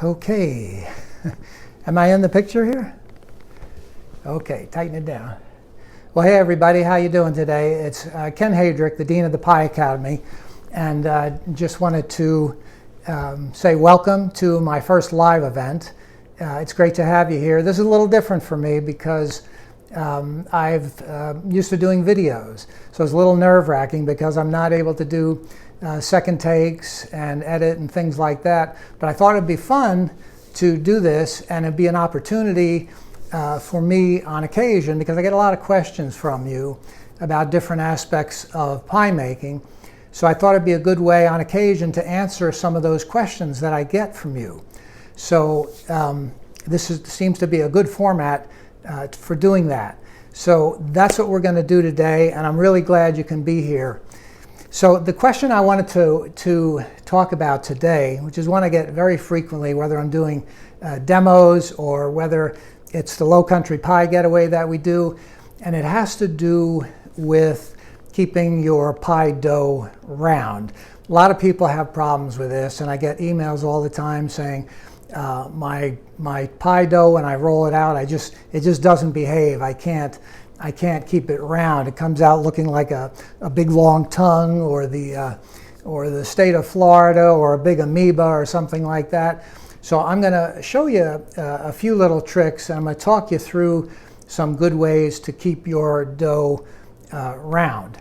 Okay. Am I in the picture here? Okay, tighten it down. Well, hey everybody, how you doing today? It's Ken Haedrich, the Dean of the Pie Academy, and just wanted to say welcome to my first live event. It's great to have you here. This is a little different for me because I've used to doing videos, so it's a little nerve-wracking because I'm not able to do second takes and edit and things like that. But I thought it'd be fun to do this, and it'd be an opportunity for me on occasion, because I get a lot of questions from you about different aspects of pie making. So I thought it'd be a good way on occasion to answer some of those questions that I get from you. So seems to be a good format for doing that. So that's what we're going to do today, and I'm really glad you can be here. So the question I wanted to talk about today, which is one I get very frequently, whether I'm doing demos or whether it's the Low Country Pie Getaway that we do, and it has to do with keeping your pie dough round. A lot of people have problems with this, and I get emails all the time saying, my pie dough, when I roll it out, it just doesn't behave. I can't keep it round. It comes out looking like a big long tongue, or the state of Florida, or a big amoeba or something like that. So I'm going to show you a few little tricks, and I'm going to talk you through some good ways to keep your dough round.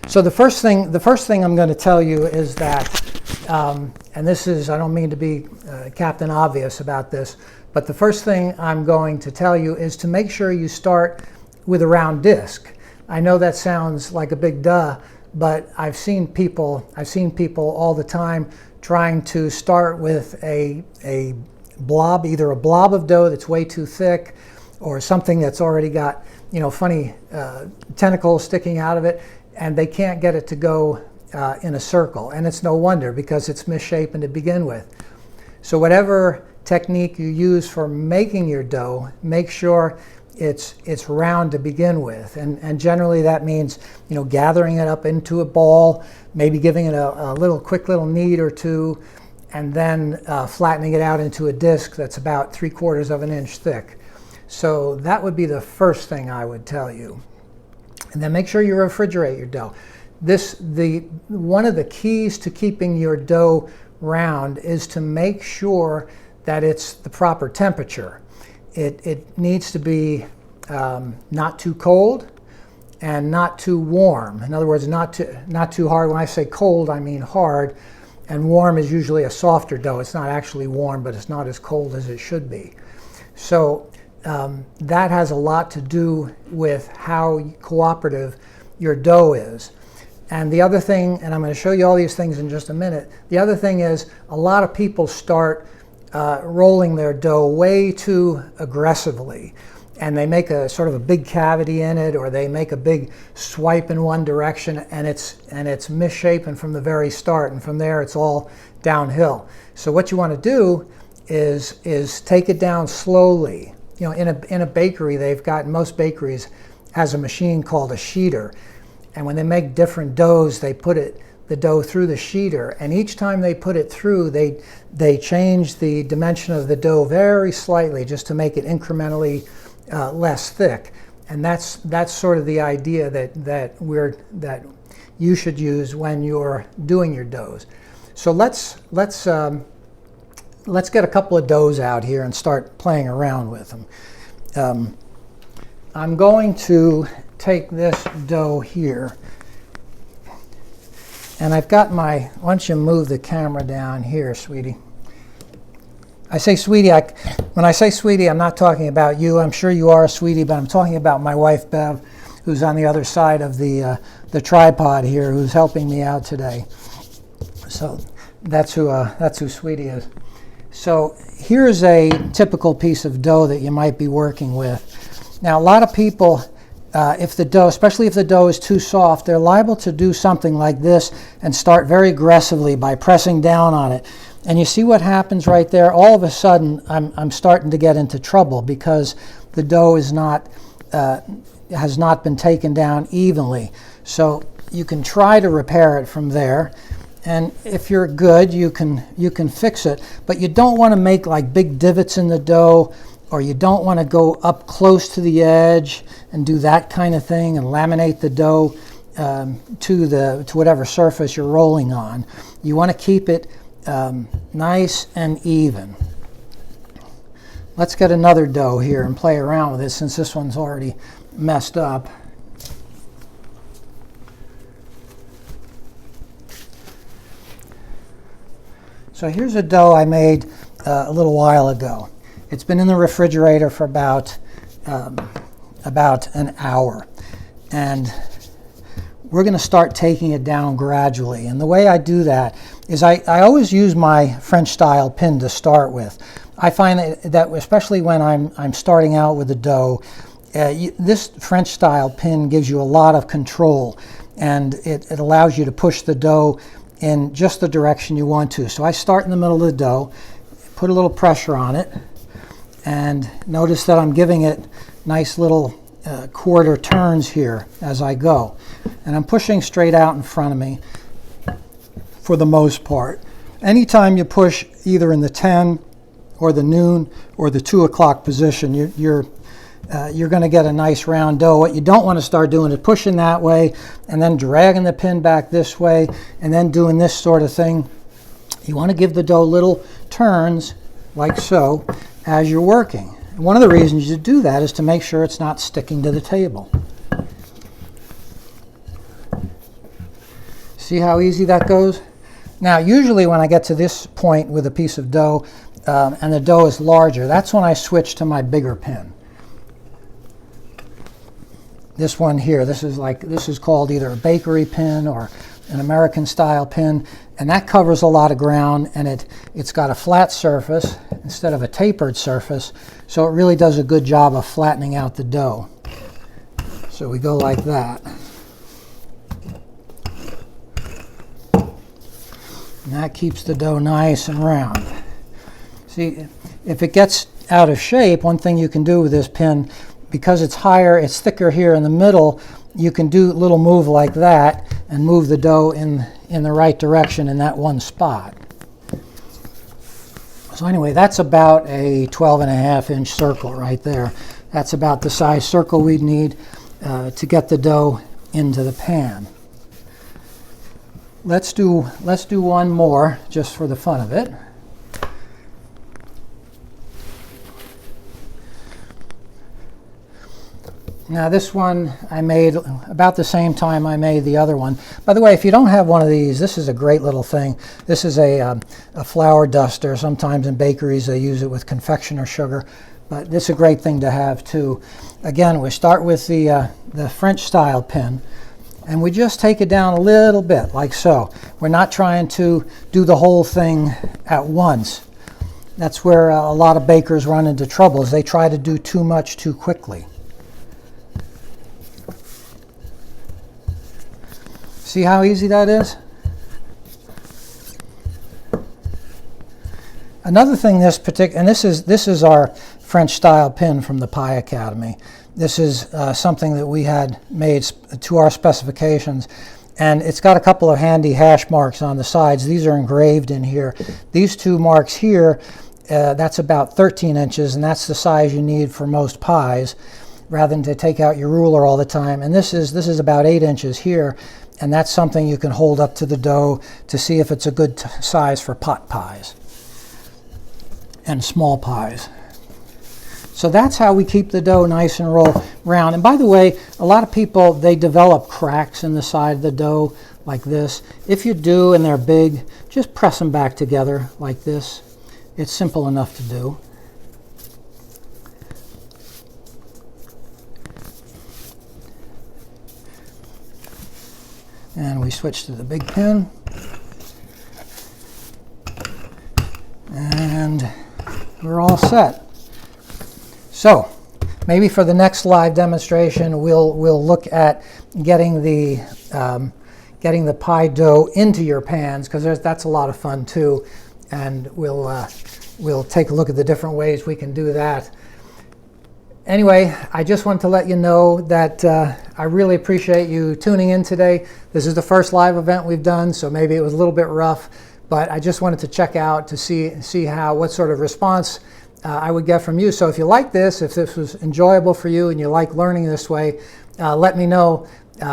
So the first thing I'm going to tell you is that, and this is, I don't mean to be Captain Obvious about this, but the first thing I'm going to tell you is to make sure you start with a round disc. I know that sounds like a big duh, but I've seen people all the time trying to start with a blob, either a blob of dough that's way too thick, or something that's already got, funny tentacles sticking out of it, and they can't get it to go in a circle. And it's no wonder, because it's misshapen to begin with. So whatever technique you use for making your dough, make sure it's round to begin with, and generally that means gathering it up into a ball, maybe giving it a quick little knead or two, and then flattening it out into a disc that's about 3/4 of an inch thick. So that would be the first thing I would tell you. And then make sure you refrigerate your dough. One of the keys to keeping your dough round is to make sure that it's the proper temperature. It needs to be not too cold and not too warm. In other words, not too hard. When I say cold, I mean hard, and warm is usually a softer dough. It's not actually warm, but it's not as cold as it should be. So that has a lot to do with how cooperative your dough is. And the other thing, and I'm going to show you all these things in just a minute, the other thing is a lot of people start rolling their dough way too aggressively, and they make a sort of a big cavity in it, or they make a big swipe in one direction, and it's misshapen from the very start, and from there it's all downhill. So what you want to do is take it down slowly. In a bakery, most bakeries has a machine called a sheeter, and when they make different doughs, they put the dough through the sheeter, and each time they put it through, they change the dimension of the dough very slightly, just to make it incrementally less thick. And that's sort of the idea that you should use when you're doing your doughs. So let's get a couple of doughs out here and start playing around with them. I'm going to take this dough here, and I've got why don't you move the camera down here, sweetie. I say sweetie, when I say sweetie, I'm not talking about you. I'm sure you are a sweetie, but I'm talking about my wife, Bev, who's on the other side of the tripod here, who's helping me out today. So that's who sweetie is. So here's a typical piece of dough that you might be working with. Now, a lot of people, especially if the dough is too soft, they're liable to do something like this and start very aggressively by pressing down on it. And you see what happens right there? All of a sudden, I'm starting to get into trouble, because the dough has not been taken down evenly. So you can try to repair it from there, And if you're good, you can fix it. But you don't want to make like big divots in the dough, or you don't want to go up close to the edge and do that kind of thing and laminate the dough to whatever surface you're rolling on. You want to keep it nice and even. Let's get another dough here and play around with it since this one's already messed up. So here's a dough I made a little while ago. It's been in the refrigerator for about an hour. And we're going to start taking it down gradually. And the way I do that is I always use my French style pin to start with. I find that especially when I'm starting out with the dough, this French style pin gives you a lot of control, and it allows you to push the dough in just the direction you want to. So I start in the middle of the dough, put a little pressure on it, and notice that I'm giving it nice little quarter turns here as I go. And I'm pushing straight out in front of me for the most part. Anytime you push either in the 10 or the noon or the 2 o'clock position, you're going to get a nice round dough. What you don't want to start doing is pushing that way and then dragging the pin back this way and then doing this sort of thing. You want to give the dough little turns like so as you're working. And one of the reasons you do that is to make sure it's not sticking to the table. See how easy that goes? Now, usually when I get to this point with a piece of dough and the dough is larger, that's when I switch to my bigger pin. This one here, this is called either a bakery pin or an American style pin, and that covers a lot of ground, and it's got a flat surface instead of a tapered surface, so it really does a good job of flattening out the dough. So we go like that. And that keeps the dough nice and round. See, if it gets out of shape, one thing you can do with this pin, because it's higher, it's thicker here in the middle, you can do a little move like that and move the dough in the right direction in that one spot. So anyway, that's about a 12.5-inch circle right there. That's about the size circle we'd need to get the dough into the pan. Let's do one more just for the fun of it. Now this one I made about the same time I made the other one. By the way, if you don't have one of these, this is a great little thing. This is a flour duster. Sometimes in bakeries they use it with confectioner sugar, but this is a great thing to have too. Again, we start with the French style pin, and we just take it down a little bit like so. We're not trying to do the whole thing at once. That's where a lot of bakers run into trouble, is they try to do too much too quickly. See how easy that is? Another thing this is our French style pin from the Pie Academy. This is something that we had made to our specifications, and it's got a couple of handy hash marks on the sides. These are engraved in here. These two marks here, that's about 13 inches, and that's the size you need for most pies, rather than to take out your ruler all the time. And this is about 8 inches here. And that's something you can hold up to the dough to see if it's a good size for pot pies and small pies. So that's how we keep the dough nice and round. And by the way, a lot of people, they develop cracks in the side of the dough like this. If you do and they're big, just press them back together like this. It's simple enough to do. And we switch to the big pin. And we're all set. So maybe for the next live demonstration, we'll look at getting the pie dough into your pans, because that's a lot of fun too. And we'll take a look at the different ways we can do that. Anyway, I just want to let you know that I really appreciate you tuning in today. This is the first live event we've done, so maybe it was a little bit rough, but I just wanted to check out to see what sort of response I would get from you. So if you like this, if this was enjoyable for you and you like learning this way, let me know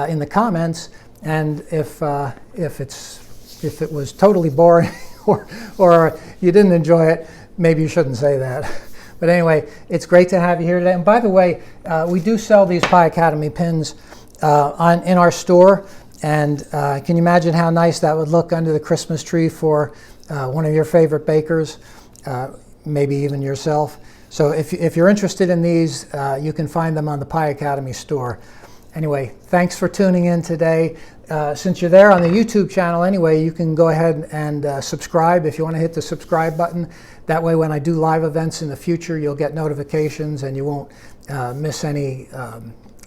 in the comments. And if it was totally boring or you didn't enjoy it, maybe you shouldn't say that. But anyway, it's great to have you here today. And by the way, we do sell these Pie Academy pins in our store. And can you imagine how nice that would look under the Christmas tree for one of your favorite bakers, maybe even yourself? So if you're interested in these, you can find them on the Pie Academy store. Anyway, thanks for tuning in today. Since you're there on the YouTube channel anyway, you can go ahead and subscribe if you want to hit the subscribe button. That way when I do live events in the future, you'll get notifications and you won't miss any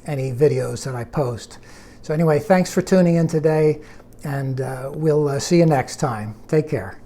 videos that I post. So anyway, thanks for tuning in today, and we'll see you next time. Take care.